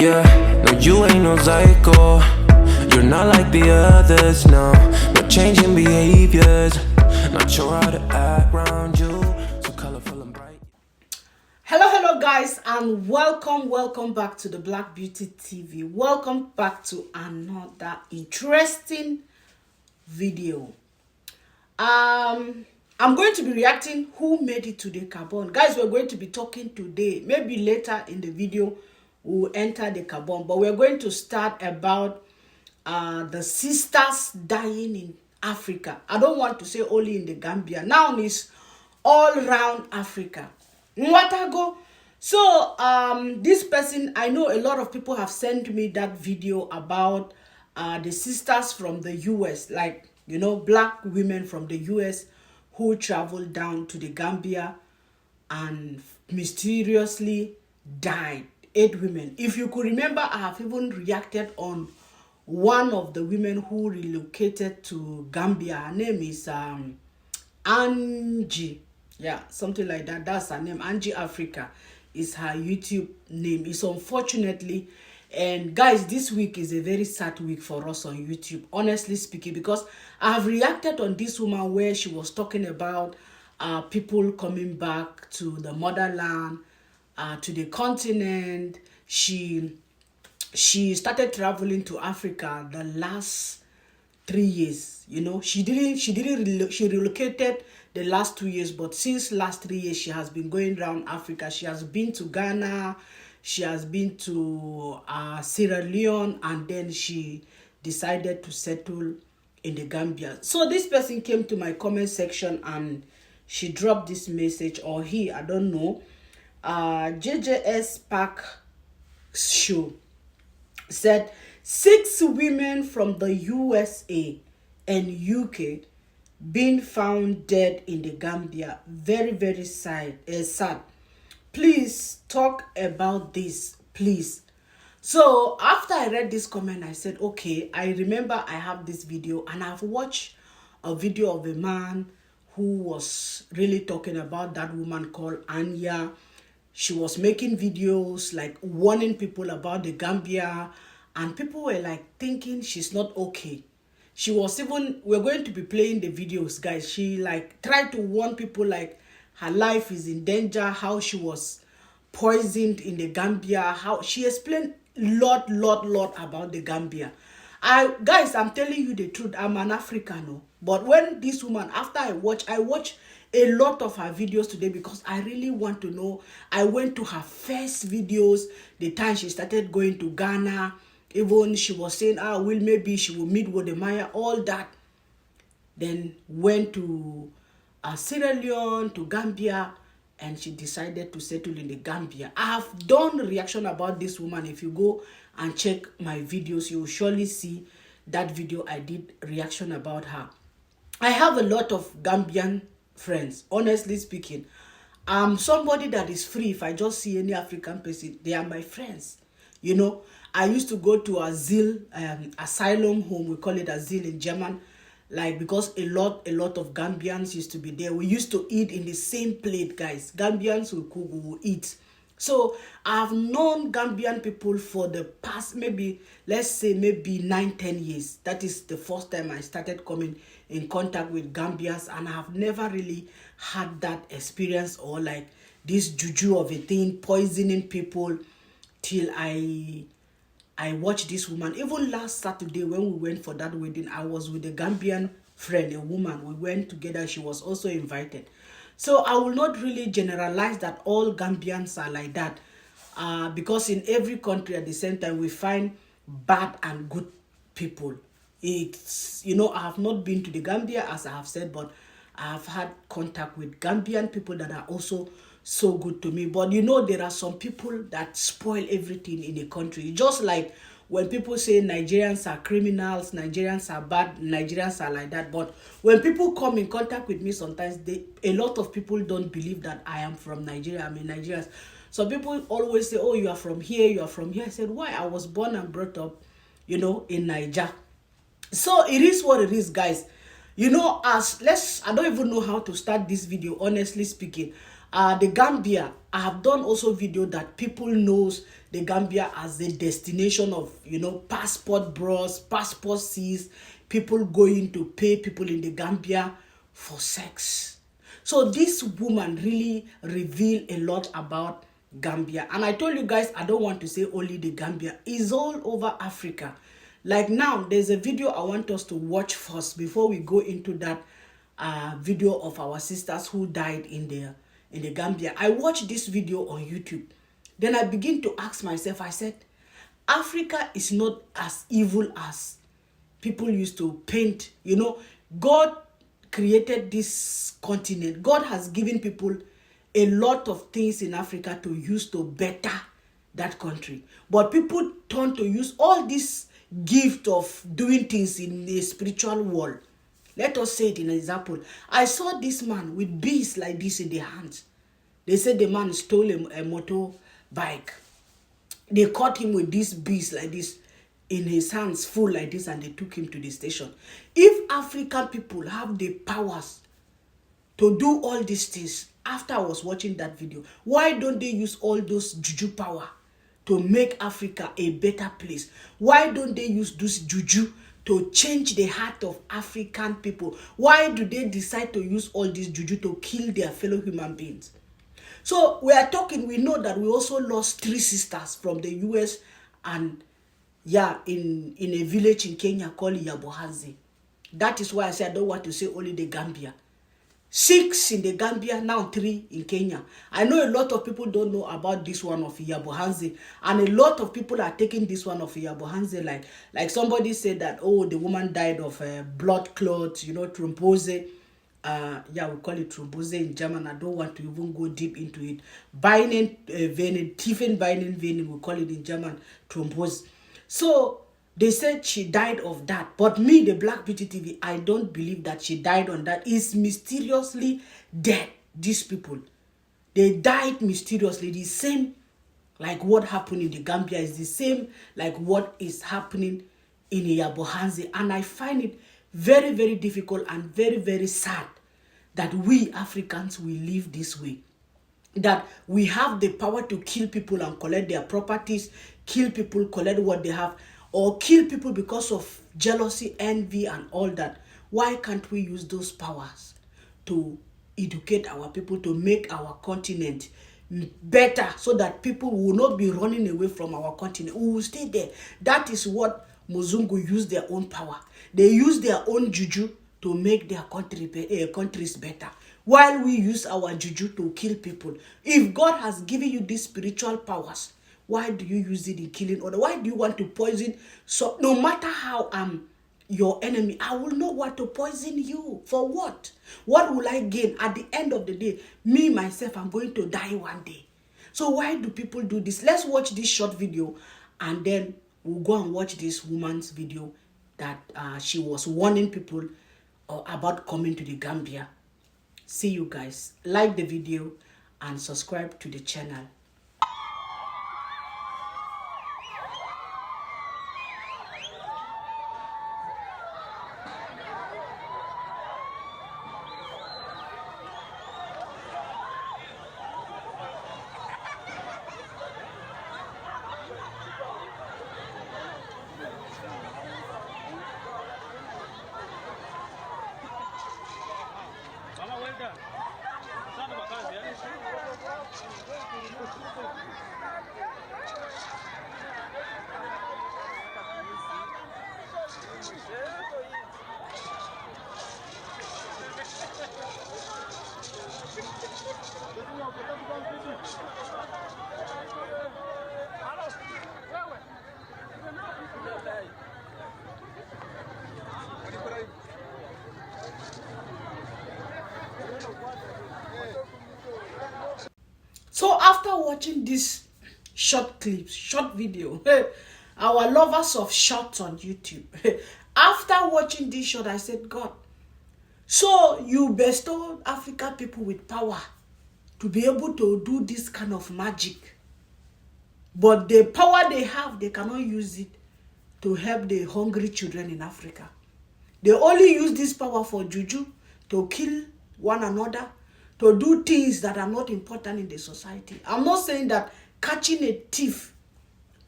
Yeah, no, you ain't no psycho. You're not like the others, no. No changing behaviors. Not sure how to act around you. So colorful and bright. Hello guys, and welcome back to the Black Beauty TV. Welcome back to another interesting video. I'm going to be reacting who made it to the carbon. Guys, we're going to be talking today. Maybe later in the video we'll enter the carbon, but we're going to start about the sisters dying in Africa. I don't want to say only in the Gambia. Now it's all around Africa. Nwatago. So this person, I know a lot of people have sent me that video about the sisters from the US, like, you know, black women from the US who traveled down to the Gambia and mysteriously died. 8 women. If you could remember, I have even reacted on one of the women who relocated to Gambia. Her name is Angie. Yeah, something like that. That's her name. Angie Africa is her YouTube name. It's unfortunately, and guys, this week is a very sad week for us on YouTube, honestly speaking, because I have reacted on this woman where she was talking about people coming back to the motherland, to the continent. She started traveling to Africa the last 3 years. You know, she relocated the last 2 years, but since last 3 years she has been going around Africa. She has been to Ghana, she has been to Sierra Leone, and then she decided to settle in the Gambia. So this person came to my comment section and she dropped this message, or he, I don't know. JJS Park Show said 6 women from the USA and UK being found dead in the Gambia. Very sad. Please talk about this, please. So after I read this comment, I said, okay, I remember I have this video and I've watched a video of a man who was really talking about that woman called Anya. She was making videos like warning people about the Gambia, and people were like thinking she's not okay. She was even, we're going to be playing the videos, guys. She like tried to warn people like her life is in danger, how she was poisoned in the Gambia, how she explained lot about the Gambia. Guys, I'm telling you the truth, I'm an African, but when this woman, after I watch a lot of her videos today because I really want to know. I went to her first videos, the time she started going to Ghana. Even she was saying, well, maybe she will meet with the Maya, all that. Then went to Sierra Leone, to Gambia, and she decided to settle in the Gambia. I have done reaction about this woman. If you go and check my videos, you will surely see that video I did reaction about her. I have a lot of Gambian friends, honestly speaking. I'm somebody that is free. If I just see any African person, they are my friends. You know, I used to go to asylum home, we call it asile in German, like, because a lot of Gambians used to be there. We used to eat in the same plate, guys. Gambians will cook, we will eat. So I've known Gambian people for the past, maybe, let's say maybe 9-10 years. That is the first time I started coming in contact with Gambians, and I have never really had that experience or like this juju of a thing, poisoning people, till I watched this woman. Even last Saturday when we went for that wedding, I was with a Gambian friend, a woman. We went together. She was also invited. So I will not really generalize that all Gambians are like that, because in every country at the same time we find bad and good people. It's, you know, I have not been to the Gambia as I have said, but I have had contact with Gambian people that are also so good to me. But you know, there are some people that spoil everything in the country. Just like when people say Nigerians are criminals, Nigerians are bad, Nigerians are like that. But when people come in contact with me, sometimes a lot of people don't believe that I am from Nigeria. I'm a Nigerian. So people always say, oh, you are from here, you are from here. I said, why? I was born and brought up, you know, in Niger. So it is what it is, guys. You know, I don't even know how to start this video, honestly speaking. The Gambia, I have done also video that people knows the Gambia as the destination of, you know, passport bros, passport seized, people going to pay people in the Gambia for sex. So this woman really revealed a lot about Gambia. And I told you guys, I don't want to say only the Gambia. It's all over Africa. Like now, there's a video I want us to watch first before we go into that video of our sisters who died in the Gambia. I watched this video on YouTube. Then I begin to ask myself, I said, Africa is not as evil as people used to paint. You know, God created this continent. God has given people a lot of things in Africa to use to better that country. But people turn to use all this gift of doing things in the spiritual world. Let us say it in an example. I saw this man with bees like this in their hands. They said the man stole a motorbike. They caught him with these bees like this in his hands, full like this, and they took him to the station. If African people have the powers to do all these things, after I was watching that video, why don't they use all those juju power to make Africa a better place? Why don't they use this juju to change the heart of African people? Why do they decide to use all this juju to kill their fellow human beings? So we are talking, we know that we also lost 3 sisters from the US and in a village in Kenya called Nyabohanze. That is why I say I don't want to say only the Gambia. 6 in the Gambia, now 3 in Kenya. I know a lot of people don't know about this one of Nyabohanze, and a lot of people are taking this one of Nyabohanze like somebody said that, oh, the woman died of blood clots, you know, thrombose. We call it thrombose in German. I don't want to even go deep into it. Tiefen Venen, we call it in German, thrombose. So they said she died of that. But me, the Black Beauty TV, I don't believe that she died on that. It's mysteriously dead, these people. They died mysteriously. The same like what happened in the Gambia is the same like what is happening in Nyabohanze. And I find it very, very difficult and very, very sad that we Africans will live this way. That we have the power to kill people and collect their properties, kill people, collect what they have, or kill people because of jealousy, envy, and all that. Why can't we use those powers to educate our people, to make our continent better, so that people will not be running away from our continent? We will stay there. That is what Muzungu use their own power. They use their own juju to make their countries better, while we use our juju to kill people. If God has given you these spiritual powers, why do you use it in killing others? Why do you want to poison? So no matter how I'm your enemy, I will not want to poison you. For what? What will I gain? At the end of the day, me, myself, I'm going to die one day. So why do people do this? Let's watch this short video, and then we'll go and watch this woman's video that she was warning people about coming to the Gambia. See you guys. Like the video and subscribe to the channel. So after watching this short video, our lovers of shorts on YouTube, after watching this short, I said, God, so you bestowed African people with power to be able to do this kind of magic. But the power they have, they cannot use it to help the hungry children in Africa. They only use this power for juju, to kill one another, to do things that are not important in the society. I'm not saying that catching a thief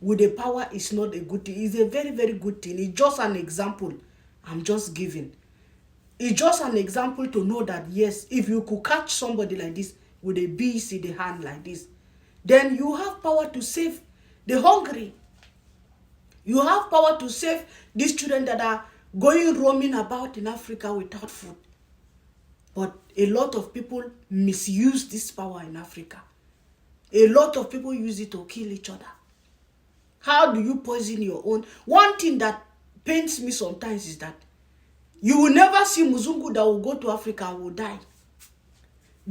with the power is not a good thing. It's a very, very good thing. It's just an example I'm just giving. It's just an example to know that, yes, if you could catch somebody like this with a beast in the hand like this, then you have power to save the hungry. You have power to save these children that are going roaming about in Africa without food. But a lot of people misuse this power in Africa. A lot of people use it to kill each other. How do you poison your own? One thing that pains me sometimes is that you will never see Muzungu that will go to Africa and will die.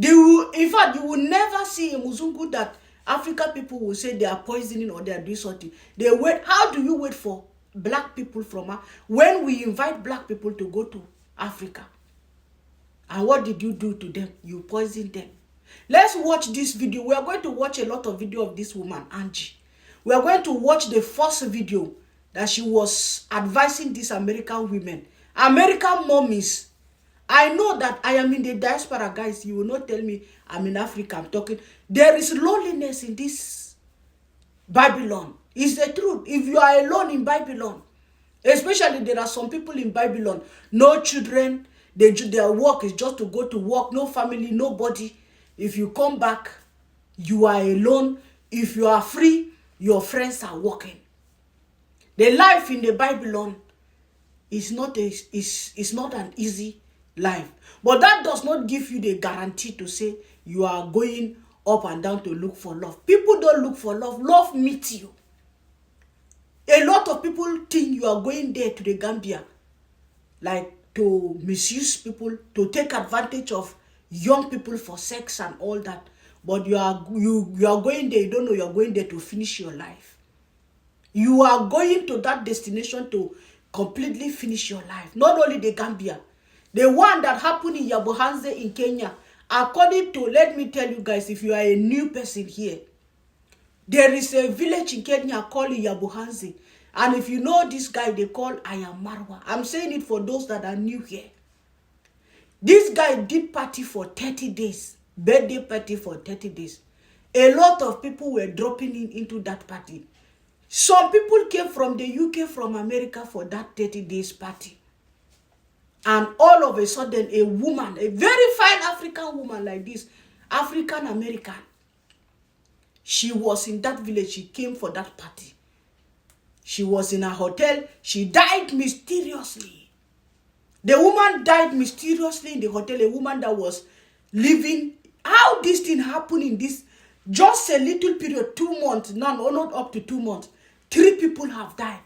In fact, you will never see a Muzungu that African people will say they are poisoning or they are doing something. They wait. How do you wait for black people from when we invite black people to go to Africa? And what did you do to them? You poisoned them. Let's watch this video. We are going to watch a lot of video of this woman, Angie. We are going to watch the first video that she was advising these American women, American mommies. I know that I am in the diaspora, guys. You will not tell me I'm in Africa. I'm talking. There is loneliness in this Babylon. It's the truth. If you are alone in Babylon, especially there are some people in Babylon, no children, their work is just to go to work, no family, nobody. If you come back, you are alone. If you are free, your friends are working. The life in the Babylon is not an easy life. But that does not give you the guarantee to say you are going up and down to look for love. People don't look for love. Love meets you. A lot of people think you are going there to the Gambia, like to misuse people, to take advantage of young people for sex and all that. But you are going there, you don't know you are going there to finish your life. You are going to that destination to completely finish your life. Not only the Gambia. The one that happened in Nyabohanze in Kenya, according to, let me tell you guys, if you are a new person here, there is a village in Kenya called Nyabohanze. And if you know this guy, they call Marwa. I'm saying it for those that are new here. This guy did party for 30 days. Birthday party for 30 days. A lot of people were dropping into that party. Some people came from the UK, from America for that 30 days party. And all of a sudden, a woman, a very fine African woman like this, African American, she was in that village. She came for that party. She was in a hotel. She died mysteriously. The woman died mysteriously in the hotel. A woman that was living. How this thing happened in this, just a little period, 2 months, not up to 2 months. 3 people have died.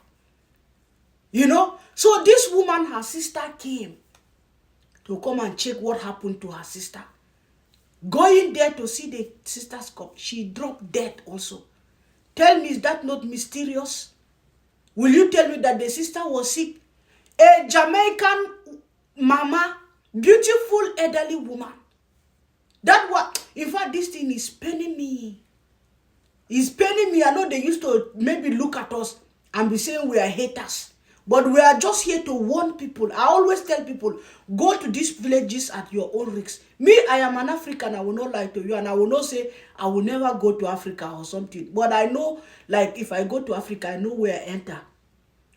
You know? So this woman, her sister came to come and check what happened to her sister. Going there to see the sister's cup, she dropped dead also. Tell me, is that not mysterious? Will you tell me that the sister was sick? A Jamaican mama, beautiful elderly woman. That what, in fact, this thing is paining me. It's paining me. I know they used to maybe look at us and be saying we are haters. But we are just here to warn people. I always tell people, go to these villages at your own risk. Me, I am an African. I will not lie to you. And I will not say I will never go to Africa or something. But I know, like, if I go to Africa, I know where I enter.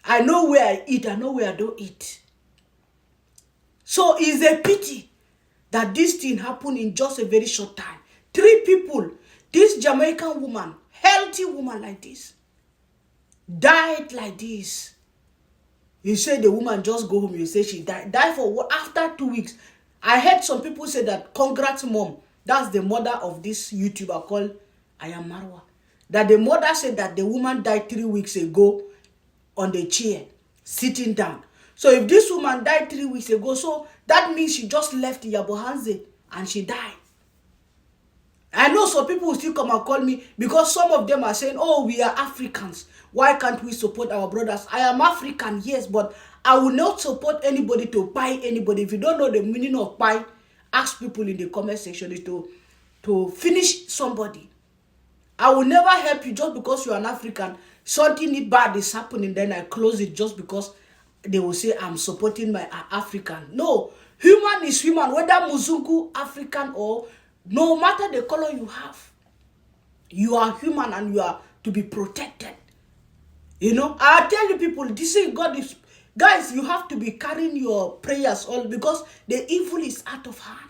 I know where I eat. I know where I don't eat. So it's a pity that this thing happened in just a very short time. 3 people, this Jamaican woman, healthy woman like this, died like this. You say the woman just go home, you say she died. Died for what? After 2 weeks. I heard some people say that, congrats mom. That's the mother of this YouTuber called Marwa. That the mother said that the woman died 3 weeks ago on the chair, sitting down. So if this woman died 3 weeks ago, so that means she just left Nyabohanze and she died. I know some people will still come and call me because some of them are saying, oh, we are Africans. Why can't we support our brothers? I am African, yes, but I will not support anybody to buy anybody. If you don't know the meaning of buy, ask people in the comment section to finish somebody. I will never help you just because you're an African. Something bad is happening, then I close it just because they will say I'm supporting my African. No, human is human, whether Muzungu, African, or No matter the color you have, you are human and you are to be protected. You know, I tell you people, this is God is, guys, you have to be carrying your prayers all, because the evil is out of hand.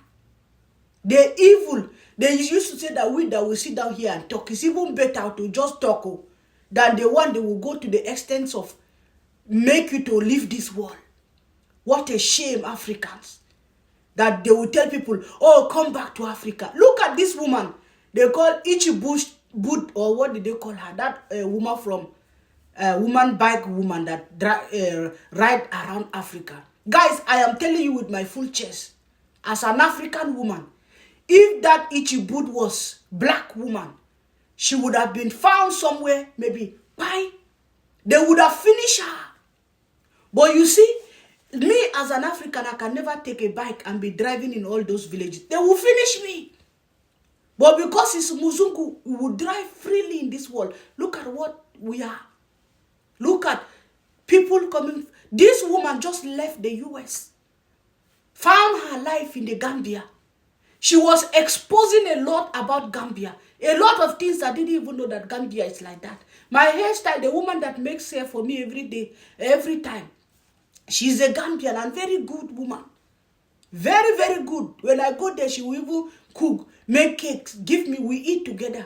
The evil, they used to say that we that will sit down here and talk, it's even better to just talk than the one that will go to the extent of make you to leave this world. What a shame, Africans, that they will tell people, oh, come back to Africa. Look at this woman. They call Ichi Bush, or what did they call her? That woman from, woman bike woman that ride around Africa. Guys, I am telling you with my full chest, as an African woman, if that Ichi Bud was black woman, she would have been found somewhere, maybe, why? They would have finished her. But you see, me as an African, I can never take a bike and be driving in all those villages. They will finish me. But because it's Muzungu, we will drive freely in this world. Look at what we are. Look at people coming. This woman just left the US. Found her life in the Gambia. She was exposing a lot about Gambia. A lot of things I didn't even know that Gambia is like that. My hairstyle, the woman that makes hair for me every day, every time. She's a Gambian and very good woman. Very, very good. When I go there, she will even cook, make cakes, give me, we eat together.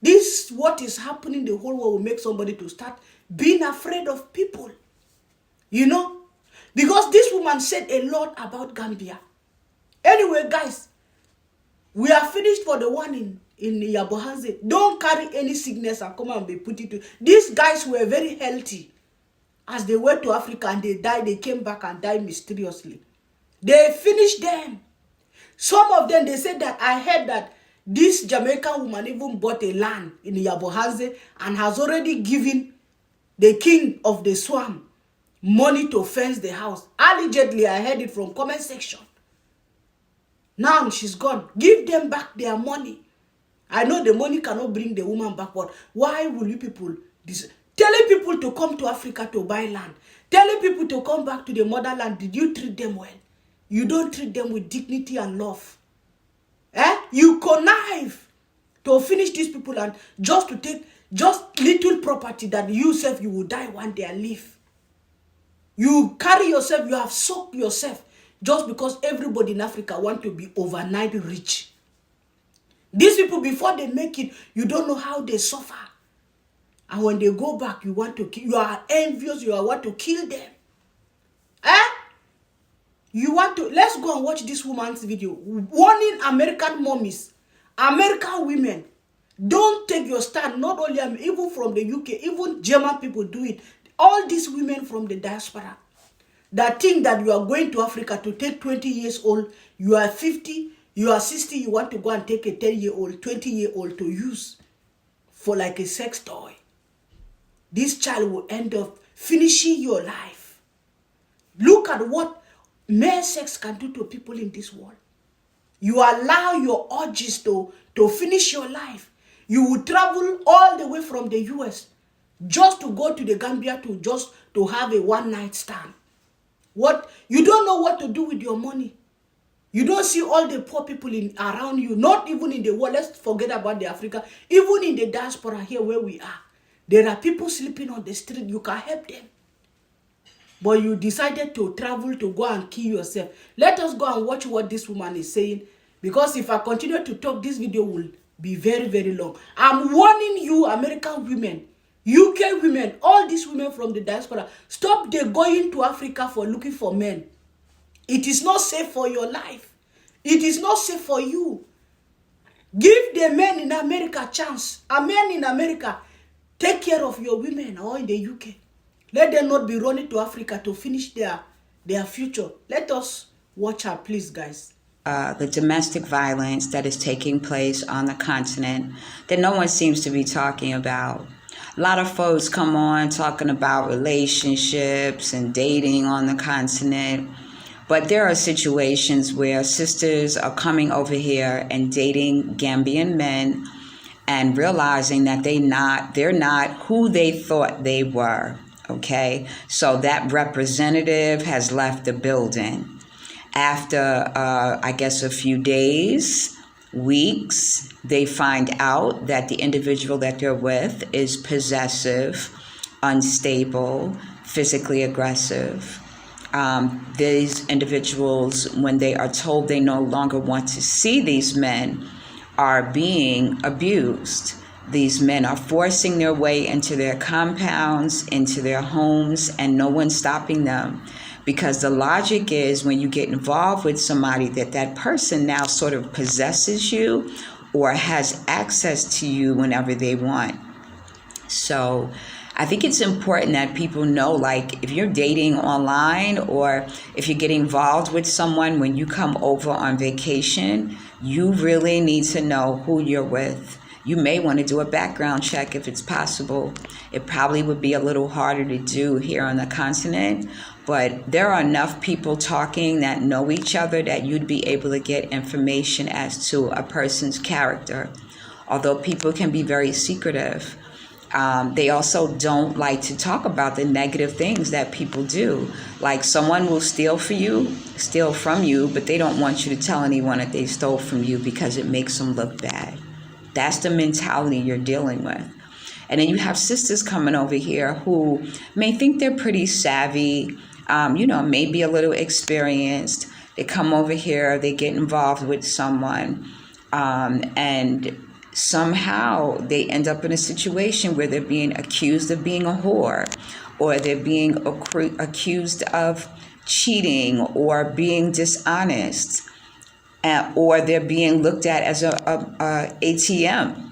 This, what is happening, the whole world will make somebody to start being afraid of people. You know? Because this woman said a lot about Gambia. Anyway, guys, we are finished for the one in Nyabohanze. Don't carry any sickness and come and be put into. These guys were very healthy. As they went to Africa and they died, they came back and died mysteriously. They finished them. Some of them, they said that I heard that this Jamaican woman even bought a land in Nyabohanze and has already given the king of the swamp money to fence the house. Allegedly, I heard it from comment section. Now she's gone. Give them back their money. I know the money cannot bring the woman back, but why will you people telling people to come to Africa to buy land, telling people to come back to the motherland? Did you treat them well? You don't treat them with dignity and love. You connive to finish these people and just to take just little property that you self, you will die one day and leave. You carry yourself, you have soaked yourself just because everybody in Africa want to be overnight rich. These people, before they make it, you don't know how they suffer. And when they go back, you want to kill, you are envious, you want to kill them. You want to, let's go and watch this woman's video. Warning American mommies, American women, don't take your stand. Not only, even from the UK, even German people do it. All these women from the diaspora that think that you are going to Africa to take 20 years old, you are 50, you are 60, you want to go and take a 10-year-old, 20-year-old to use for like a sex toy. This child will end up finishing your life. Look at what male sex can do to people in this world. You allow your urges to finish your life. You will travel all the way from the US just to go to the Gambia to have a one-night stand. What? You don't know what to do with your money. You don't see all the poor people around you, not even in the world. Let's forget about the Africa. Even in the diaspora here where we are, there are people sleeping on the street. You can help them. But you decided to travel to go and kill yourself. Let us go and watch what this woman is saying. Because if I continue to talk, this video will be very, very long. I'm warning you, American women, UK women, all these women from the diaspora, stop going to Africa for looking for men. It is not safe for your life. It is not safe for you. Give the men in America a chance. A man in America, take care of your women, or in the UK. Let them not be running to Africa to finish their future. Let us watch her, please, guys. The domestic violence that is taking place on the continent that no one seems to be talking about. A lot of folks come on talking about relationships and dating on the continent, but there are situations where sisters are coming over here and dating Gambian men and realizing that they're not who they thought they were. Okay, so that representative has left the building. After, I guess, a few days, weeks, they find out that the individual that they're with is possessive, unstable, physically aggressive. These individuals, when they are told they no longer want to see these men, are being abused. These men are forcing their way into their compounds, into their homes, and no one's stopping them. Because the logic is when you get involved with somebody that person now sort of possesses you or has access to you whenever they want. So I think it's important that people know, like, if you're dating online or if you're getting involved with someone when you come over on vacation, you really need to know who you're with. You may want to do a background check if it's possible. It probably would be a little harder to do here on the continent, but there are enough people talking that know each other that you'd be able to get information as to a person's character. Although people can be very secretive, they also don't like to talk about the negative things that people do. Like someone will steal from you, but they don't want you to tell anyone that they stole from you because it makes them look bad. That's the mentality you're dealing with. And then you have sisters coming over here who may think they're pretty savvy, maybe a little experienced. They come over here, they get involved with someone, and somehow they end up in a situation where they're being accused of being a whore, or they're being accused of cheating or being dishonest, or they're being looked at as a ATM.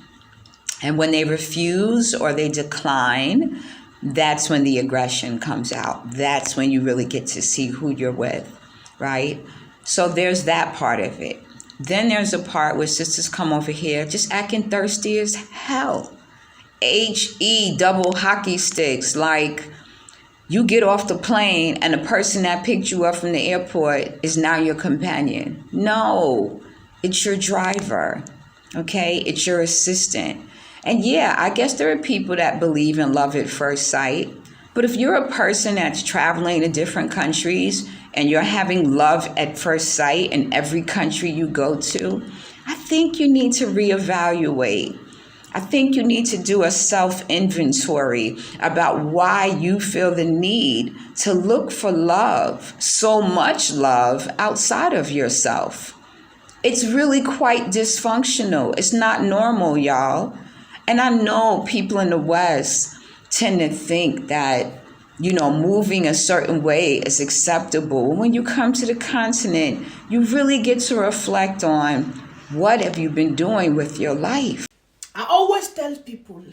And when they refuse or they decline, that's when the aggression comes out. That's when you really get to see who you're with, right? So there's that part of it. Then there's a part where sisters come over here just acting thirsty as hell. HE double hockey sticks, like you get off the plane and the person that picked you up from the airport is now your companion. No, it's your driver, okay? It's your assistant. And yeah, I guess there are people that believe in love at first sight. But if you're a person that's traveling to different countries and you're having love at first sight in every country you go to, I think you need to reevaluate. I think you need to do a self-inventory about why you feel the need to look for love, so much love outside of yourself. It's really quite dysfunctional. It's not normal, y'all. And I know people in the West tend to think that, moving a certain way is acceptable. When you come to the continent, you really get to reflect on what have you been doing with your life. I always tell people,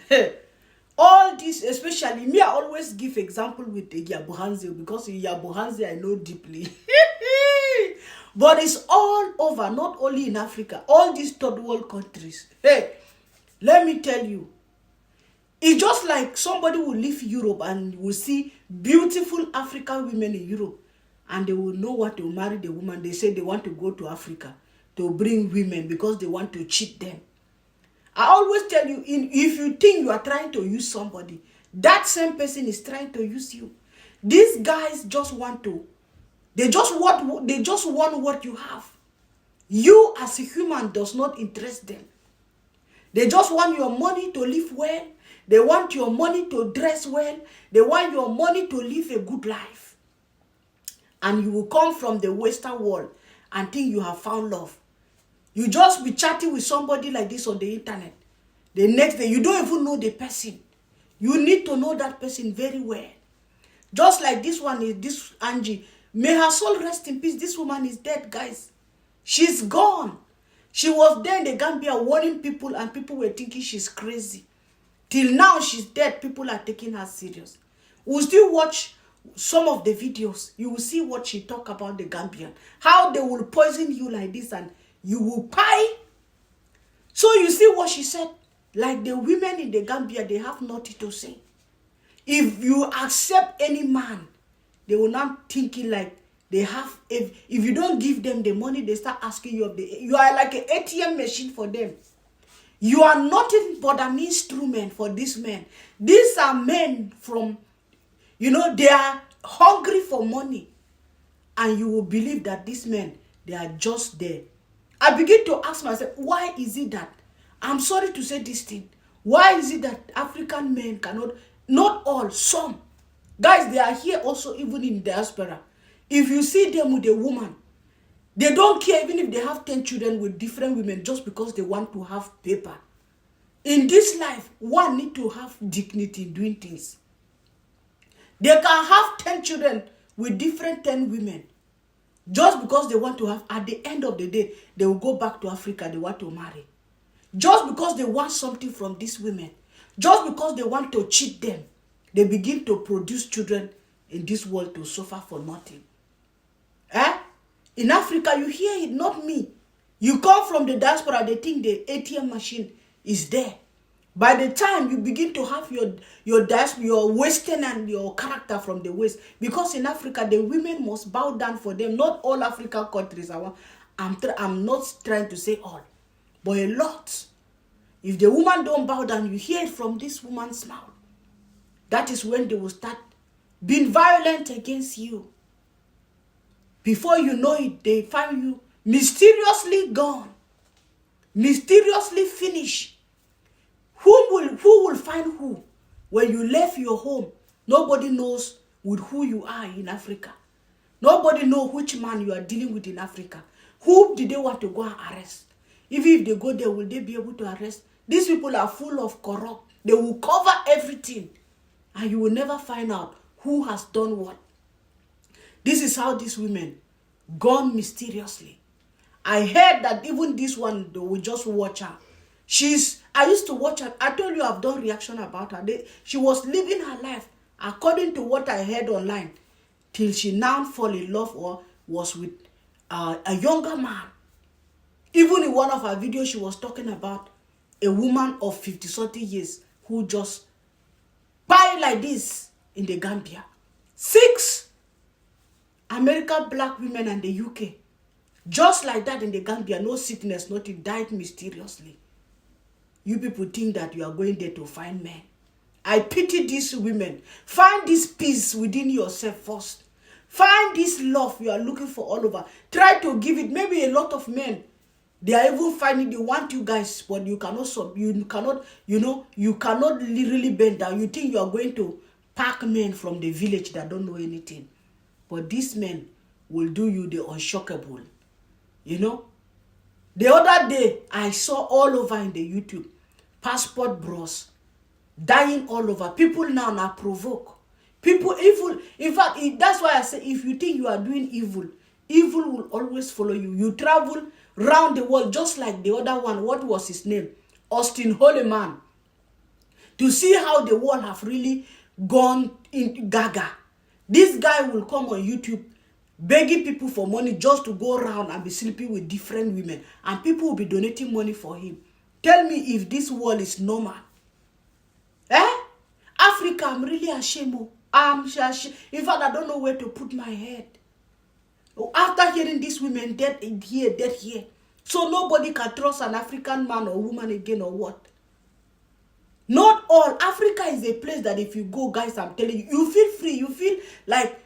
all this, especially me, I always give example with the Nyabohanze, because in Nyabohanze I know deeply. But it's all over, not only in Africa, all these third world countries. Hey, let me tell you, it's just like somebody will leave Europe and will see beautiful African women in Europe, and they will know what to marry the woman. They say they want to go to Africa to bring women because they want to cheat them. I always tell you, if you think you are trying to use somebody, that same person is trying to use you. These guys just want what you have. You as a human does not interest them. They just want your money to live well. They want your money to dress well. They want your money to live a good life. And you will come from the Western world and think you have found love. You just be chatting with somebody like this on the internet. The next day, you don't even know the person. You need to know that person very well. Just like this one is this Angie. May her soul rest in peace. This woman is dead, guys. She's gone. She was there in the Gambia warning people, and people were thinking she's crazy. Till now, she's dead. People are taking her serious. We'll still watch some of the videos. You will see what she talk about the Gambian. How they will poison you like this and you will pie. So you see what she said? Like the women in the Gambia, they have nothing to say. If you accept any man, they will not thinking like they have. If you don't give them the money, they start asking you. You are like an ATM machine for them. You are nothing but an instrument for these men. These are men from, they are hungry for money. And you will believe that these men, they are just there. I begin to ask myself, why is it that, I'm sorry to say this thing, why is it that African men cannot, not all, some, guys, they are here also even in diaspora. If you see them with a woman, they don't care even if they have 10 children with different women just because they want to have paper. In this life, one need to have dignity in doing things. They can have 10 children with different 10 women just because they want to have, at the end of the day, they will go back to Africa, they want to marry. Just because they want something from these women, just because they want to cheat them, they begin to produce children in this world to suffer for nothing. In Africa, you hear it, not me. You come from the diaspora, they think the ATM machine is there. By the time you begin to have your Western and your character from the West, because in Africa, the women must bow down for them. Not all African countries. I'm not trying to say all, but a lot. If the woman don't bow down, you hear it from this woman's mouth. That is when they will start being violent against you. Before you know it, they find you mysteriously gone, mysteriously finished. Who will find who? When you left your home, nobody knows with who you are in Africa. Nobody knows which man you are dealing with in Africa. Who did they want to go and arrest? Even if they go there, will they be able to arrest? These people are full of corrupt. They will cover everything. And you will never find out who has done what. This is how these women gone mysteriously. I heard that even this one, they will just watch her. I used to watch her. I told you I've done reaction about her. She was living her life according to what I heard online till she now fall in love or was with a younger man. Even in one of her videos, she was talking about a woman of 50-something years who just buy like this in the Gambia. 6 American black women and the UK. Just like that in the Gambia, no sickness, nothing, died mysteriously. You people think that you are going there to find men. I pity these women. Find this peace within yourself first. Find this love you are looking for all over. Try to give it. Maybe a lot of men, they are even finding they want you guys, but you cannot literally bend down. You think you are going to pack men from the village that don't know anything. But these men will do you the unshockable. You know? The other day, I saw all over in the YouTube, passport bros dying all over. People now are provoked. People evil. In fact, that's why I say if you think you are doing evil, evil will always follow you. You travel around the world just like the other one. What was his name? Austin Holyman. To see how the world have really gone in gaga. This guy will come on YouTube begging people for money just to go around and be sleeping with different women. And people will be donating money for him. Tell me if this world is normal. Africa, I'm really ashamed. I'm ashamed. In fact, I don't know where to put my head. After hearing these women dead here, dead here. So nobody can trust an African man or woman again or what? Not all. Africa is a place that if you go, guys, I'm telling you, you feel free. You feel like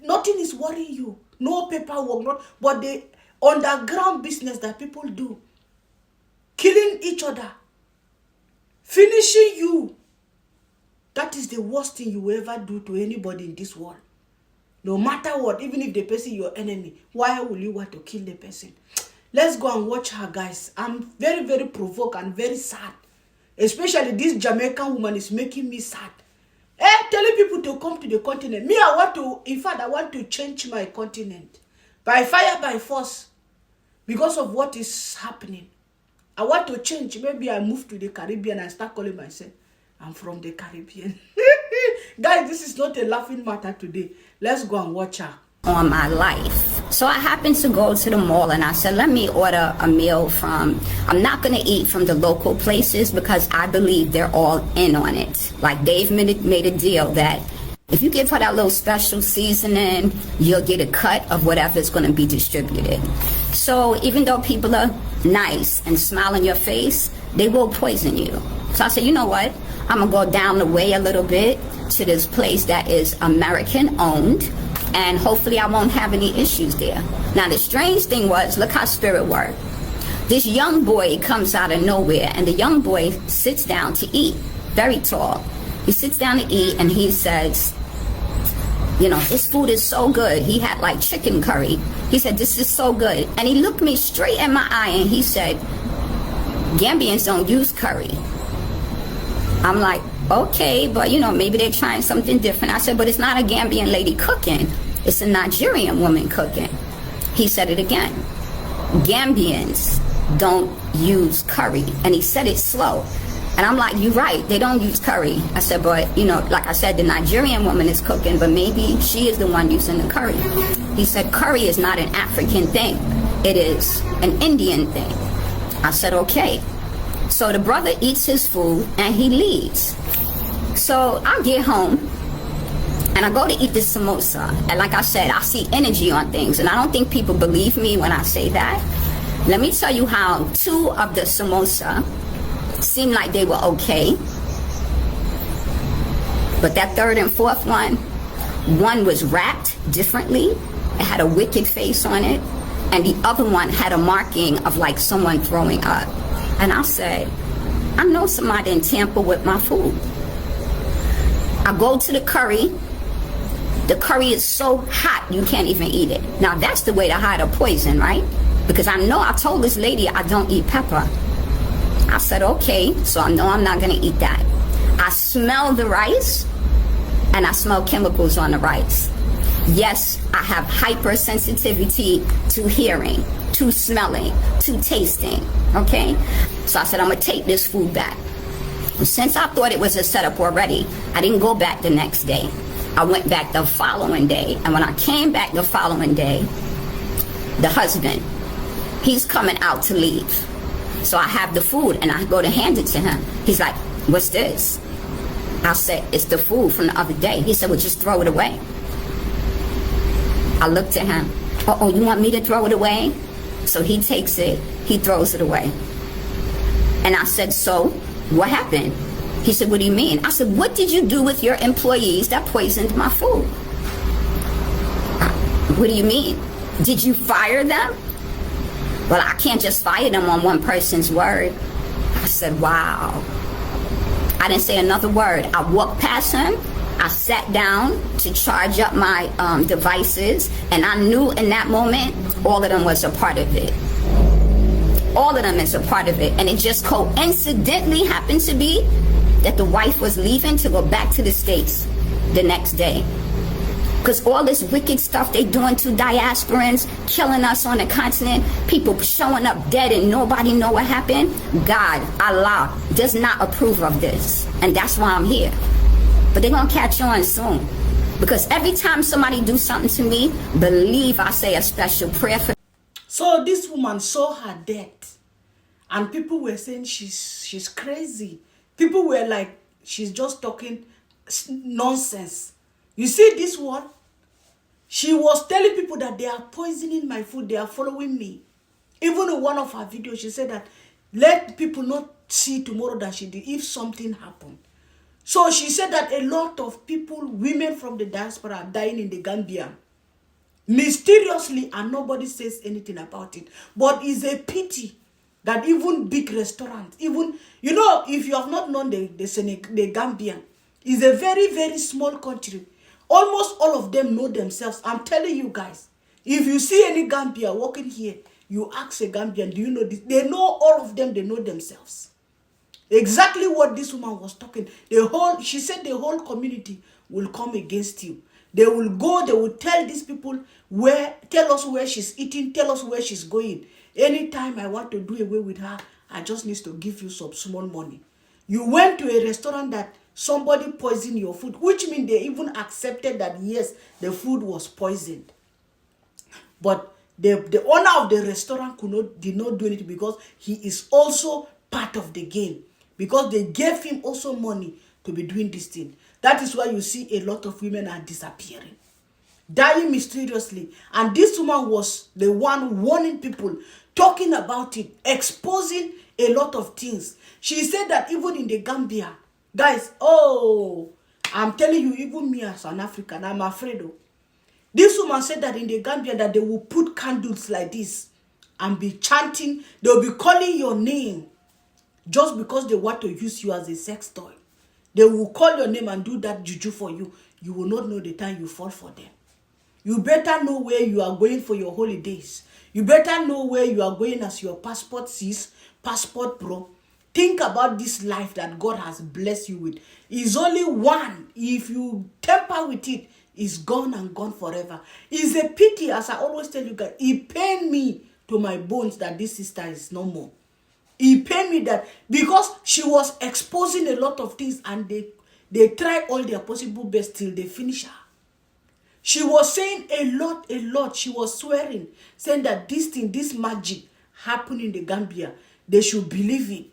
nothing is worrying you. No paperwork, but the underground business that people do. Killing each other. Finishing you. That is the worst thing you will ever do to anybody in this world. No matter what, even if the person is your enemy, why will you want to kill the person? Let's go and watch her, guys. I'm very, very provoked and very sad. Especially this Jamaican woman is making me sad. Telling people to come to the continent. Me, I want to change my continent. By fire, by force. Because of what is happening. I want to change. Maybe I move to the Caribbean and start calling myself, I'm from the Caribbean. Guys, this is not a laughing matter today. Let's go and watch her. On my life. So I happened to go to the mall and I said, let me order a meal from, I'm not going to eat from the local places because I believe they're all in on it. Like they've made a deal that if you give her that little special seasoning, you'll get a cut of whatever's going to be distributed. So even though people are nice and smile in your face, they will poison you. So I said, you know what? I'm going to go down the way a little bit to this place that is American owned. and hopefully I won't have any issues there. Now the strange thing was, look how spirit worked. This young boy comes out of nowhere, and the young boy sits down to eat, very tall. He sits down to eat, and he says, you know, this food is so good. He had like chicken curry. He said, this is so good. And he looked me straight in my eye, and he said, Gambians don't use curry. I'm like, okay, but you know, maybe they're trying something different. I said, but it's not a Gambian lady cooking. It's a Nigerian woman cooking. He said it again. Gambians don't use curry. And he said it slow. And I'm like, you're right, they don't use curry. I said, but you know, like I said, the Nigerian woman is cooking, but maybe she is the one using the curry. He said, curry is not an African thing. It is an Indian thing. I said, okay. So the brother eats his food and he leaves. So I get home and I go to eat this samosa. And like I said, I see energy on things. And I don't think people believe me when I say that. Let me tell you how 2 of the samosa seemed like they were okay. But that 3rd and 4th one was wrapped differently. It had a wicked face on it. And the other one had a marking of like someone throwing up. And I said, I know somebody didn't tamper with my food. I go to the curry. The curry is so hot you can't even eat it. Now that's the way to hide a poison, right? Because I know I told this lady I don't eat pepper. I said, okay, so I know I'm not gonna eat that. I smell the rice and I smell chemicals on the rice. Yes, I have hypersensitivity to hearing, to smelling, to tasting, okay? So I said, I'm gonna take this food back. Since I thought it was a setup already, I didn't go back the next day. I went back the following day, and when I came back the following day, the husband, he's coming out to leave. So I have the food, and I go to hand it to him. He's like, what's this? I said, it's the food from the other day. He said, well, just throw it away. I looked at him. Oh, you want me to throw it away? So he takes it, he throws it away. And I said, so what happened? He said, what do you mean? I said, what did you do with your employees that poisoned my food? What do you mean? Did you fire them? Well, I can't just fire them on one person's word. I said, wow. I didn't say another word. I walked past him. I sat down to charge up my devices, and I knew in that moment all of them was a part of it. All of them is a part of it. And it just coincidentally happened to be that the wife was leaving to go back to the States the next day. Because all this wicked stuff they doing to diasporans, killing us on the continent, people showing up dead and nobody know what happened. God, Allah, does not approve of this. And that's why I'm here. But they're going to catch on soon. Because every time somebody do something to me, believe I say a special prayer for. So this woman saw her death. And people were saying she's crazy. People were like, she's just talking nonsense. You see this one? She was telling people that they are poisoning my food. They are following me. Even in one of her videos, she said that let people not see tomorrow that she did if something happened. So she said that a lot of people, women from the diaspora, are dying in the Gambia. Mysteriously, and nobody says anything about it. But it's a pity that even big restaurants, even, you know, if you have not known the Gambia, is a very, very small country. Almost all of them know themselves. I'm telling you guys, if you see any Gambia walking here, you ask a Gambian, do you know this? They know, all of them, they know themselves. Exactly what this woman was talking. She said the whole community will come against you. They will go, they will tell these people tell us where she's eating, tell us where she's going. Anytime I want to do away with her, I just need to give you some small money. You went to a restaurant that somebody poisoned your food, which means they even accepted that, yes, the food was poisoned. But the owner of the restaurant did not do it because he is also part of the game. Because they gave him also money to be doing this thing. That is why you see a lot of women are disappearing, dying mysteriously. And this woman was the one warning people, talking about it, exposing a lot of things. She said that even in the Gambia, guys, I'm telling you, even me as an African, I'm afraid of. This woman said that in the Gambia that they will put candles like this and be chanting. They'll be calling your name just because they want to use you as a sex toy. They will call your name and do that juju for you. You will not know the time you fall for them. You better know where you are going for your holidays. You better know where you are going as your passport says, passport pro. Think about this life that God has blessed you with. It's only one. If you temper with it, it's gone and gone forever. It's a pity, as I always tell you guys, it pained me to my bones that this sister is no more. It pained me that because she was exposing a lot of things and they tried all their possible best till they finish her. She was saying a lot. She was swearing, saying that this thing, this magic happened in the Gambia. They should believe it.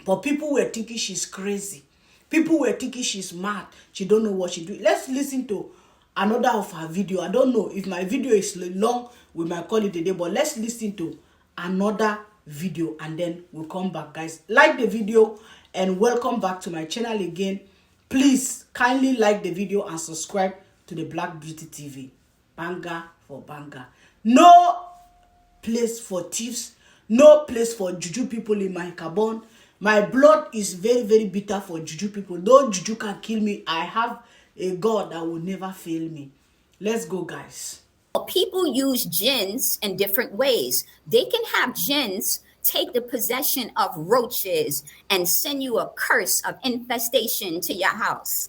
But people were thinking she's crazy. People were thinking she's mad. She don't know what she's doing. Let's listen to another of her video. I don't know if my video is long, we might call it a day, but let's listen to another video and then we'll come back, guys. Like the video and welcome back to my channel again. Please kindly like the video and subscribe to the Black Beauty TV. Banger for banger. No place for thieves. No place for juju people in my carbon. My blood is very, very bitter for juju people. No juju can kill me. I have a God that will never fail me. Let's go, guys. People use jinns in different ways. They can have jinns take the possession of roaches and send you a curse of infestation to your house.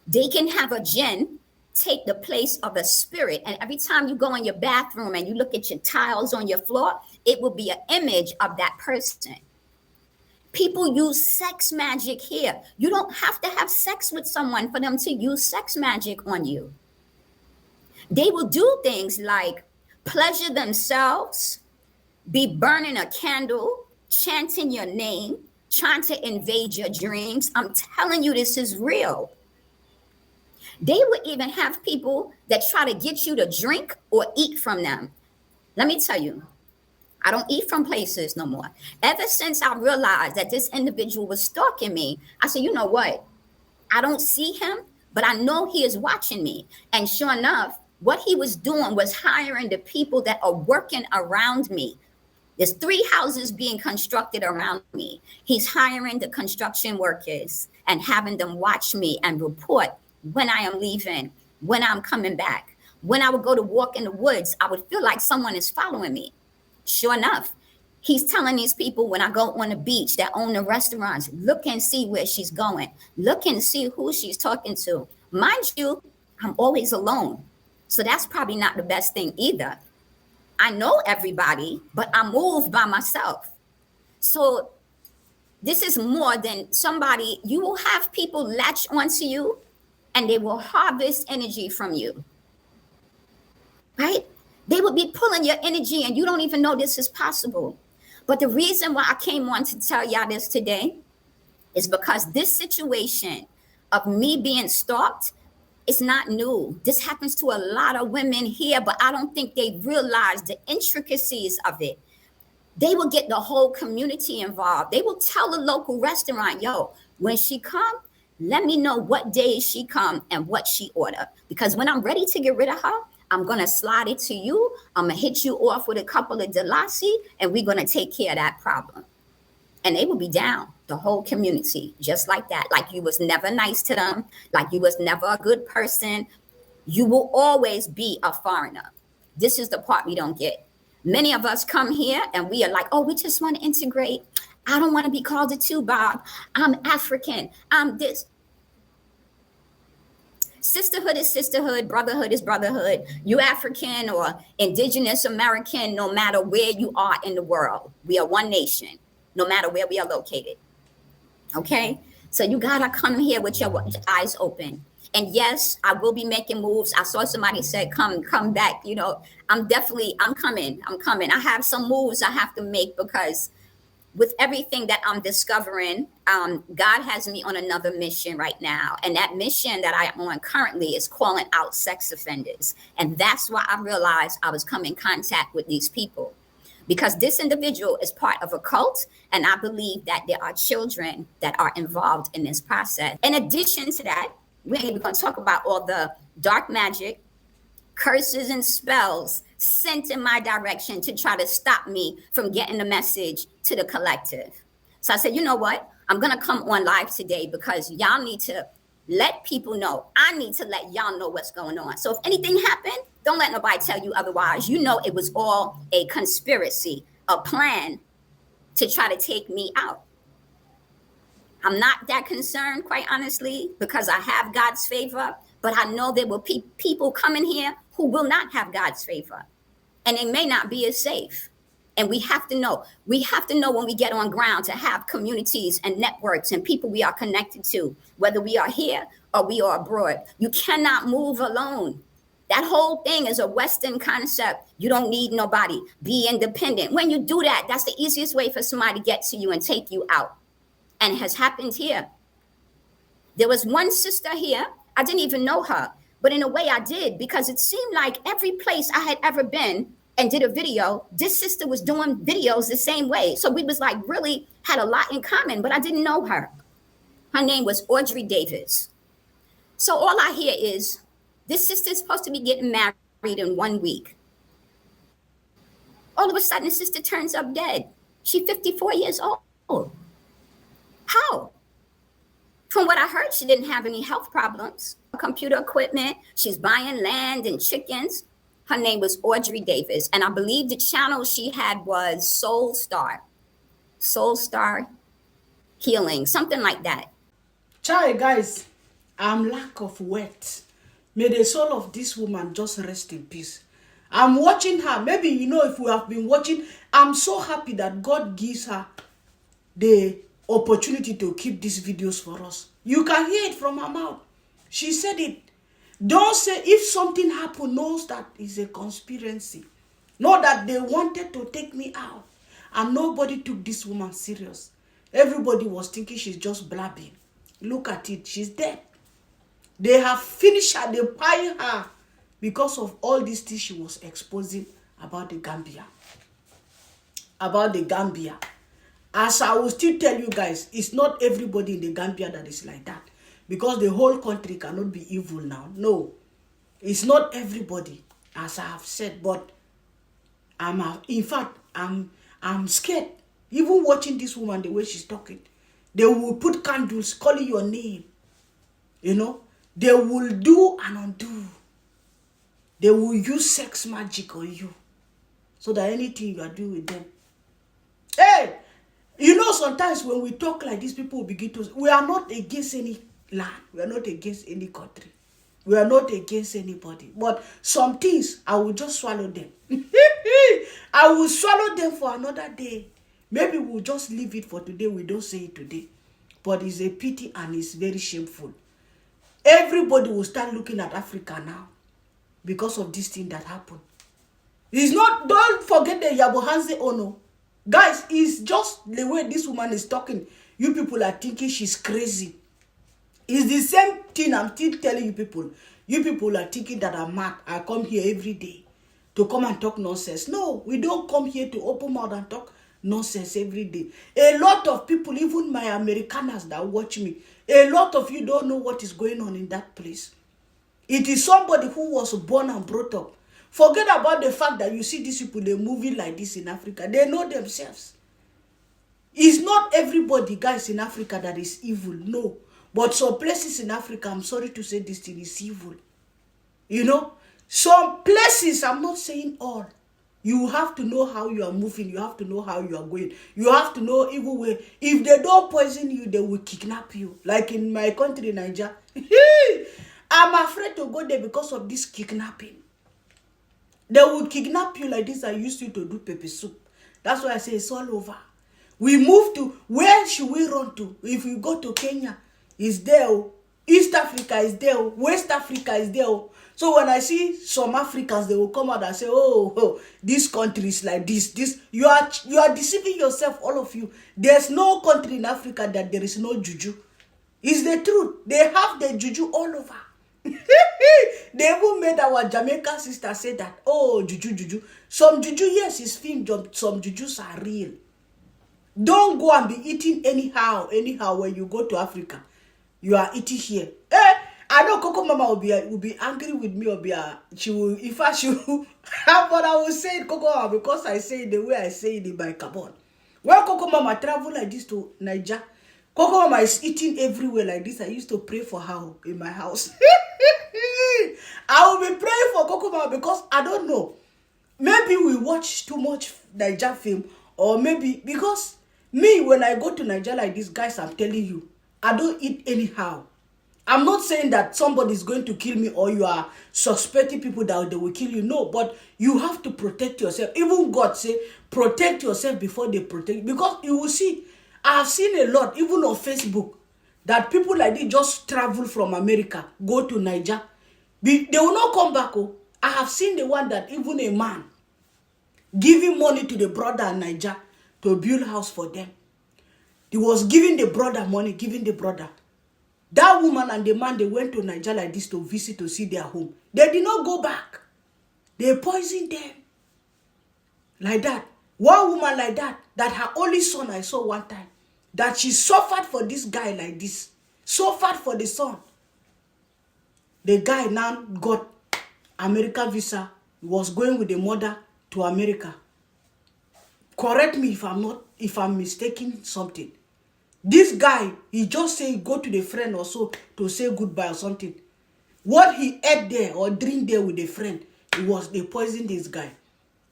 They can have a jinn take the place of a spirit, and every time you go in your bathroom and you look at your tiles on your floor, it will be an image of that person. People use sex magic here. You don't have to have sex with someone for them to use sex magic on you. They will do things like pleasure themselves, be burning a candle, chanting your name, trying to invade your dreams. I'm telling you, this is real. They would even have people that try to get you to drink or eat from them. Let me tell you, I don't eat from places no more. Ever since I realized that this individual was stalking me, I said, you know what? I don't see him, but I know he is watching me. And sure enough, what he was doing was hiring the people that are working around me. There's 3 houses being constructed around me. He's hiring the construction workers and having them watch me and report when I am leaving, when I'm coming back. When I would go to walk in the woods, I would feel like someone is following me. Sure enough, he's telling these people when I go on the beach that own the restaurants, look and see where she's going. Look and see who she's talking to. Mind you, I'm always alone. So that's probably not the best thing either. I know everybody, but I move by myself. So this is more than somebody, you will have people latch onto you and they will harvest energy from you, right? They will be pulling your energy and you don't even know this is possible. But the reason why I came on to tell y'all this today is because this situation of me being stalked, it's not new. This happens to a lot of women here, but I don't think they realize the intricacies of it. They will get the whole community involved. They will tell the local restaurant, yo, when she come, let me know what days she come and what she order. Because when I'm ready to get rid of her, I'm going to slide it to you. I'm going to hit you off with a couple of Delasi, and we're going to take care of that problem. And they will be down, the whole community, just like that. Like you was never nice to them, like you was never a good person. You will always be a foreigner. This is the part we don't get. Many of us come here and we are like, oh, we just want to integrate. I don't want to be called a two-bob. I'm African. I'm this. Sisterhood is sisterhood. Brotherhood is brotherhood. You African or indigenous American, no matter where you are in the world, we are one nation, no matter where we are located. Okay? So you got to come here with your eyes open. And yes, I will be making moves. I saw somebody said, come back. You know, I'm coming. I have some moves I have to make because with everything that I'm discovering, God has me on another mission right now. And that mission that I am on currently is calling out sex offenders. And that's why I realized I was coming in contact with these people. Because this individual is part of a cult, and I believe that there are children that are involved in this process. In addition to that, we're even going to talk about all the dark magic curses and spells sent in my direction to try to stop me from getting the message to the collective. So I said, you know what? I'm going to come on live today because y'all need to let people know. I need to let y'all know what's going on. So if anything happened, don't let nobody tell you otherwise. You know it was all a conspiracy, a plan to try to take me out. I'm not that concerned, quite honestly, because I have God's favor, but I know there will be people coming here who will not have God's favor, and they may not be as safe. And we have to know. We have to know when we get on ground to have communities and networks and people we are connected to, whether we are here or we are abroad. You cannot move alone. That whole thing is a Western concept. You don't need nobody. Be independent. When you do that, that's the easiest way for somebody to get to you and take you out. And it has happened here. There was one sister here. I didn't even know her, but in a way I did, because it seemed like every place I had ever been and did a video, this sister was doing videos the same way. So we was like really had a lot in common, but I didn't know her. Her name was Audrey Davis. So all I hear is this sister is supposed to be getting married in 1 week. All of a sudden, the sister turns up dead. She's 54 years old. How? From what I heard, she didn't have any health problems. Computer equipment, she's buying land and chickens. Her name was Audrey Davis. And I believe the channel she had was Soul Star Healing, something like that. Child, guys, I'm lack of words. May the soul of this woman just rest in peace. I'm watching her. Maybe, you know, if we have been watching, I'm so happy that God gives her the opportunity to keep these videos for us. You can hear it from her mouth. She said it. Don't say if something happened, knows that it's a conspiracy. Know that they wanted to take me out. And nobody took this woman serious. Everybody was thinking she's just blabbing. Look at it. She's dead. They have finished her. They piled her because of all these things she was exposing about the Gambia. About the Gambia. As I will still tell you guys, it's not everybody in the Gambia that is like that. Because the whole country cannot be evil now. No. It's not everybody, as I have said. But in fact, I'm scared. Even watching this woman, the way she's talking. They will put candles calling your name. You know. They will do and undo. They will use sex magic on you. So that anything you are doing with them. Hey! You know, sometimes when we talk like this, people will begin to... We are not against any land. We are not against any country. We are not against anybody. But some things, I will just swallow them. I will swallow them for another day. Maybe we'll just leave it for today. We don't say it today. But it's a pity and it's very shameful. Everybody will start looking at Africa now because of this thing that happened. It's not... Don't forget the Nyabohanze Ono. Guys, it's just the way this woman is talking. You people are thinking she's crazy. It's the same thing I'm still telling you people. You people are thinking that I'm mad. I come here every day to come and talk nonsense. No, we don't come here to open mouth and talk nonsense every day. A lot of people, even my Americaners that watch me, a lot of you don't know what is going on in that place. It is somebody who was born and brought up. Forget about the fact that you see these people, they're moving like this in Africa. They know themselves. It's not everybody, guys, in Africa that is evil. No. But some places in Africa, I'm sorry to say this thing is evil. You know? Some places, I'm not saying all. You have to know how you are moving. You have to know how you are going. You have to know even where. If they don't poison you, they will kidnap you. Like in my country, Nigeria. I'm afraid to go there because of this kidnapping. They will kidnap you like this. I used you to do pepper soup. That's why I say it's all over. We move to, where should we run to? If we go to Kenya, it's there. East Africa is there. West Africa is there. So when I see some Africans, they will come out and say, oh, this country is like this. You are deceiving yourself, all of you. There's no country in Africa that there is no juju. It's the truth. They have the juju all over. They even made our Jamaican sister say that, oh, juju. Some juju, yes, is film. Some jujus are real. Don't go and be eating anyhow when you go to Africa. You are eating here. I know Coco Mama will be angry with me or she will, if I should, but I will say it, Coco Mama, because I say it the way I say it in my carbon. When Coco Mama travel like this to Niger, Coco Mama is eating everywhere like this. I used to pray for her in my house. I will be praying for Coco Mama because I don't know. Maybe we watch too much Niger film, or maybe because me, when I go to Niger like this, guys, I'm telling you, I don't eat anyhow. I'm not saying that somebody is going to kill me or you are suspecting people that they will kill you. No, but you have to protect yourself. Even God say, protect yourself before they protect you. Because you will see, I have seen a lot, even on Facebook, that people like this just travel from America, go to Niger. They will not come back. Oh. I have seen the one that even a man giving money to the brother in Niger to build house for them. He was giving the brother money, giving the brother. That woman and the man, they went to Nigeria like this to visit, to see their home. They did not go back. They poisoned them. Like that. One woman like that her only son I saw one time, that she suffered for this guy like this. Suffered for the son. The guy now got American visa, was going with the mother to America. Correct me if I'm mistaking something. This guy, he just say go to the friend or so to say goodbye or something. What he ate there or drink there with a friend, they poisoned this guy.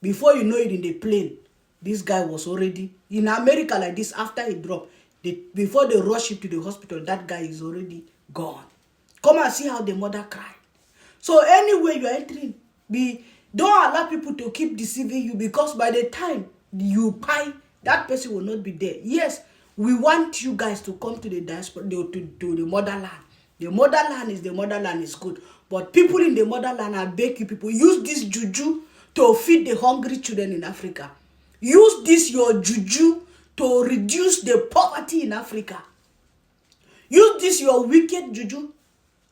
Before you know it, in the plane, this guy was already in America like this. After he dropped, before they rush him to the hospital, that guy is already gone. Come and see how the mother cried. So anyway, you are entering, don't allow people to keep deceiving you, because by the time you pay, that person will not be there. Yes, we want you guys to come to the diaspora, to the motherland. The motherland is good. But people in the motherland, I beg you people, use this juju to feed the hungry children in Africa. Use this your juju to reduce the poverty in Africa. Use this your wicked juju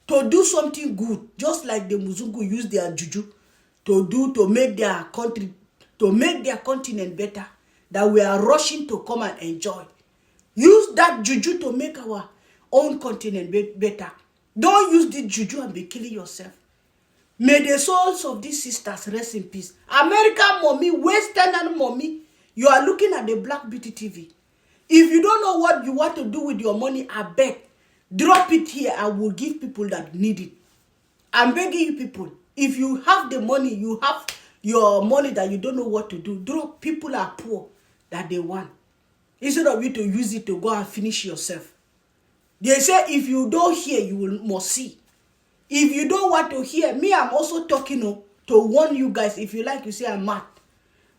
to do something good, just like the Muzungu use their juju to make their country, to make their continent better, that we are rushing to come and enjoy. Use that juju to make our own continent better. Don't use this juju and be killing yourself. May the souls of these sisters rest in peace. American mommy, Western mommy, you are looking at the Black Beauty TV. If you don't know what you want to do with your money, I beg, drop it here. I will give people that need it. I'm begging you people. If you have the money, you have your money that you don't know what to do, drop. People are poor that they want. Instead of you to use it to go and finish yourself. They say if you don't hear, you must see. If you don't want to hear, me, I'm also talking to warn you guys. If you like, you say I'm mad.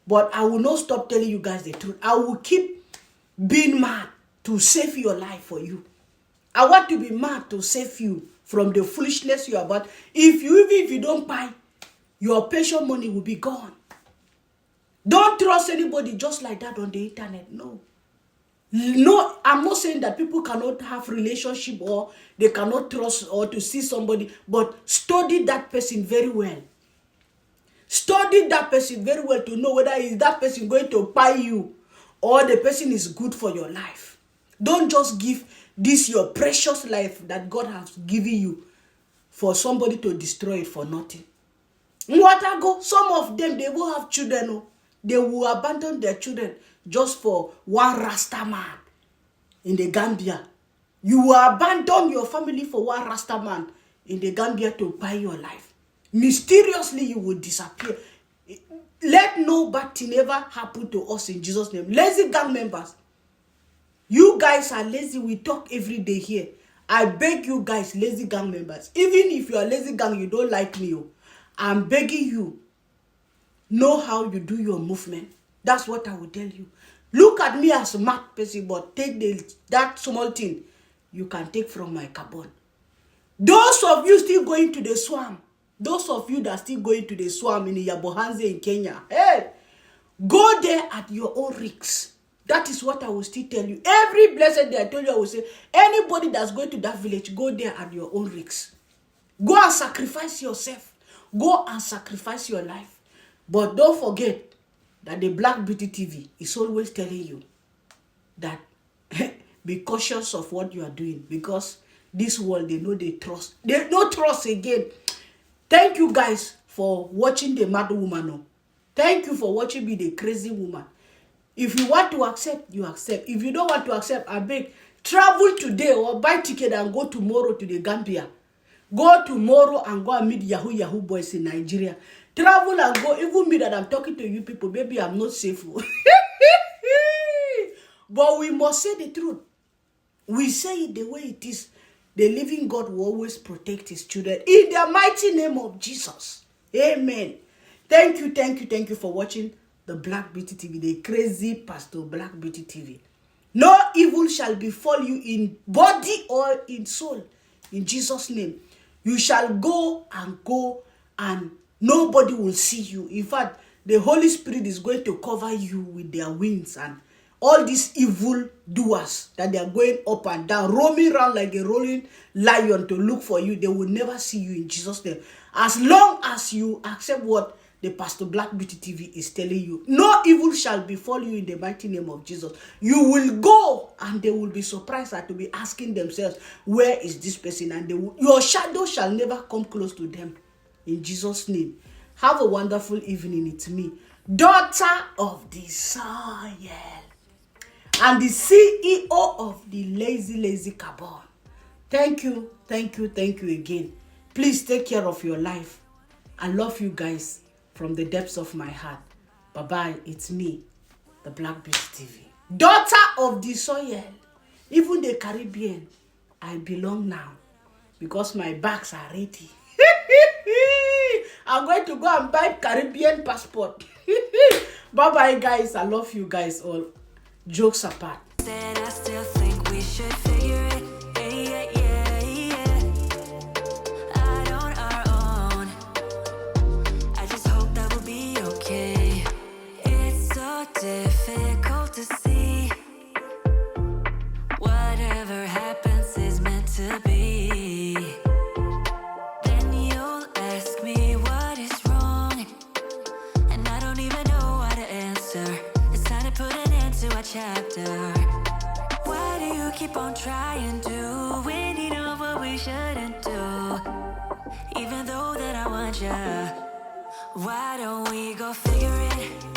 But I will not stop telling you guys the truth. I will keep being mad to save your life for you. I want to be mad to save you from the foolishness you are about. Even if you don't buy, your pension money will be gone. Don't trust anybody just like that on the internet. No. No, I'm not saying that people cannot have relationship or they cannot trust or to see somebody, but study that person very well. Study that person very well to know whether is that person going to buy you or the person is good for your life. Don't just give this your precious life that God has given you for somebody to destroy it for nothing. Some of them, they will have children. They will abandon their children just for one Rasta man in the Gambia. You will abandon your family for one Rasta man in the Gambia to buy your life. Mysteriously, you will disappear. Let no bad thing ever happen to us in Jesus' name. Lazy gang members. You guys are lazy. We talk every day here. I beg you guys, lazy gang members. Even if you are lazy gang, you don't like me. I'm begging you. Know how you do your movement. That's what I will tell you. Look at me as a mad person, but take that small thing you can take from my carbon. Those of you still going to the swamp, those of you that still going to the swamp in Nyabohanze in Kenya, hey, go there at your own risks. That is what I will still tell you. Every blessed day I told you, I will say, anybody that's going to that village, go there at your own risks. Go and sacrifice yourself. Go and sacrifice your life. But don't forget that the Black Beauty TV is always telling you that be cautious of what you are doing, because this world, they know they trust. They no trust again. Thank you guys for watching the mad woman. Oh. Thank you for watching me, the crazy woman. If you want to accept, you accept. If you don't want to accept, I beg, travel today or buy ticket and go tomorrow to the Gambia. Go tomorrow and go and meet Yahoo boys in Nigeria. Travel and go. Even me that I'm talking to you people, maybe I'm not safe. But we must say the truth. We say it the way it is. The living God will always protect his children. In the mighty name of Jesus. Amen. Thank you for watching the Black Beauty TV, the crazy Pastor Black Beauty TV. No evil shall befall you in body or in soul. In Jesus' name. You shall go and nobody will see you. In fact, the Holy Spirit is going to cover you with their wings, and all these evil doers that they are going up and down, roaming around like a rolling lion to look for you, they will never see you in Jesus' name. As long as you accept what the Pastor Black Beauty TV is telling you, no evil shall befall you in the mighty name of Jesus. You will go and they will be surprised and to be asking themselves, where is this person? And your shadow shall never come close to them. In Jesus' name. Have a wonderful evening. It's me, daughter of the soil, and the CEO of the Lazy Carbon. Thank you again. Please take care of your life. I love you guys from the depths of my heart. Bye-bye. It's me, the Black Beauty TV. Daughter of the soil. Even the Caribbean, I belong now because my bags are ready. I'm going to go and buy Caribbean passport. Bye-bye, guys. I love you guys all. Jokes apart. I still think we should figure it. Out on our own. I just hope that we'll be okay. It's so difficult to see. Whatever happens is meant to be. Then you'll ask me what is wrong, and I don't even know how to answer. It's time to put an end to our chapter. Why do you keep on trying to win? You know what we shouldn't do. Even though that I want you, why don't we go figure it